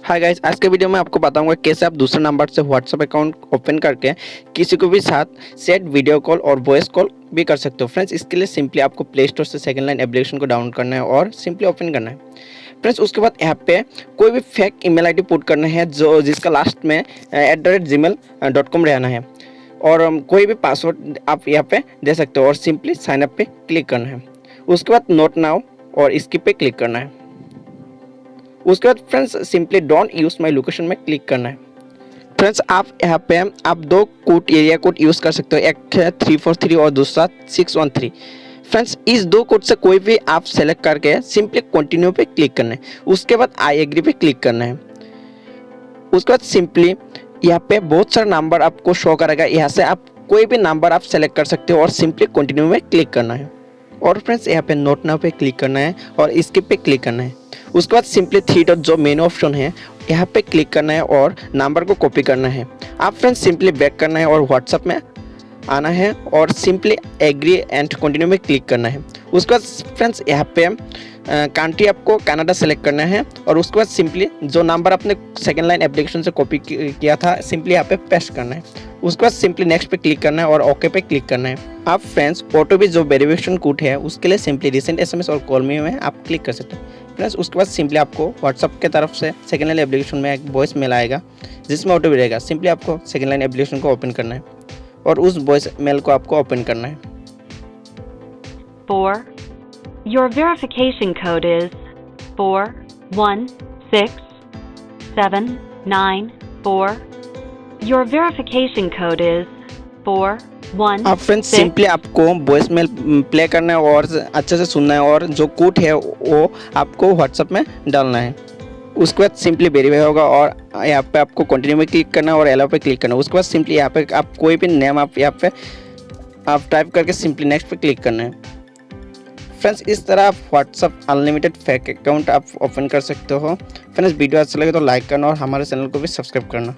Hi guys, आज के video में आपको बताऊंगा कैसे आप दूसरे नंबर से व्हाट्सएप अकाउंट ओपन करके किसी को भी साथ सेट वीडियो कॉल और वॉइस कॉल भी कर सकते हो। फ्रेंड्स, इसके लिए सिंपली आपको प्ले स्टोर से सेकंड लाइन एप्लीकेशन को डाउनलोड करना है और सिंपली ओपन करना है। फ्रेंड्स, उसके बाद यहाँ पे कोई भी फेक ईमेल आईडी पुट करना है जो जिसका लास्ट में @gmail.com रहना है और कोई भी पासवर्ड आप यहाँ पे दे सकते हो और सिंपली साइन अप पे क्लिक करना है। उसके बाद नोट नाउ और स्किप पे क्लिक करना है। उसके बाद friends simply don't use my location में क्लिक करना है। फ्रेंड्स, आप यहाँ पे आप दो कोड एरिया कोड यूज़ कर सकते हो, एक है 343 और दूसरा 613। फ्रेंड्स, इस दो कोड से कोई भी आप सेलेक्ट करके सिंपली कंटिन्यू पे क्लिक करना है। उसके बाद आई एग्री पे क्लिक करना है। उसके बाद सिंपली यहाँ पे बहुत सारा नंबर आपको शो करेगा, यहाँ से आप कोई भी नंबर आप सेलेक्ट कर सकते हो और सिंपली कंटिन्यू में क्लिक करना है। और फ्रेंड्स, यहाँ पे नोट नाउ पे क्लिक करना है और स्किप पे क्लिक करना है। उसके बाद सिंपली थ्री डॉट जो मेन ऑप्शन है यहाँ पे क्लिक करना है और नंबर को कॉपी करना है। आप फ्रेंड्स सिंपली बैक करना है और व्हाट्सएप में आना है और सिंपली एग्री एंड कंटिन्यू में क्लिक करना है। उसके बाद फ्रेंड्स यहाँ पे कंट्री आपको कनाडा सेलेक्ट करना है और उसके बाद सिंपली जो नंबर आपने सेकेंड लाइन एप्लीकेशन से कॉपी किया था सिंपली यहाँ पे पेस्ट करना है। उसके बाद सिंपली नेक्स्ट पे क्लिक करना है और ओके पे क्लिक करना है। आप फ्रेंड्स ऑटो भी जो वेरिफिकेशन कोड है उसके लिए सिंपली रिसेंट SMS और कॉल मी में आप क्लिक कर सकते हैं। फ्रेंड्स, उसके बाद सिंपली आपको व्हाट्सअप के तरफ से सेकेंड लाइन एप्लीकेशन में एक वॉइस मेल आएगा जिसमें ऑटो भी रहेगा। सिंपली आपको सेकेंड लाइन एप्लीकेशन को ओपन करना है और उस वॉइस मेल को आपको ओपन करना है। 4. Your verification code is 416794. Your verification code is 41. आप फ्रेंड्स सिंपली आपको वॉइस मेल प्ले करना है और अच्छे से सुनना है और जो कोड है वो आपको व्हाट्सएप में डालना है। उसके बाद सिंपली वेरीफाई होगा और यहाँ पे आपको कंटिन्यू में क्लिक करना है और अलाउ पे क्लिक करना है। उसके बाद सिंपली यहाँ पे आप कोई भी नेम आप यहाँ पे आप टाइप करके सिंपली नेक्स्ट पे क्लिक करना है। फ्रेंड्स, इस तरह आप व्हाट्सएप अनलिमिटेड फेक अकाउंट आप ओपन कर सकते हो। फ्रेंड्स, वीडियो अच्छा लगे तो लाइक करना और हमारे चैनल को भी सब्सक्राइब करना।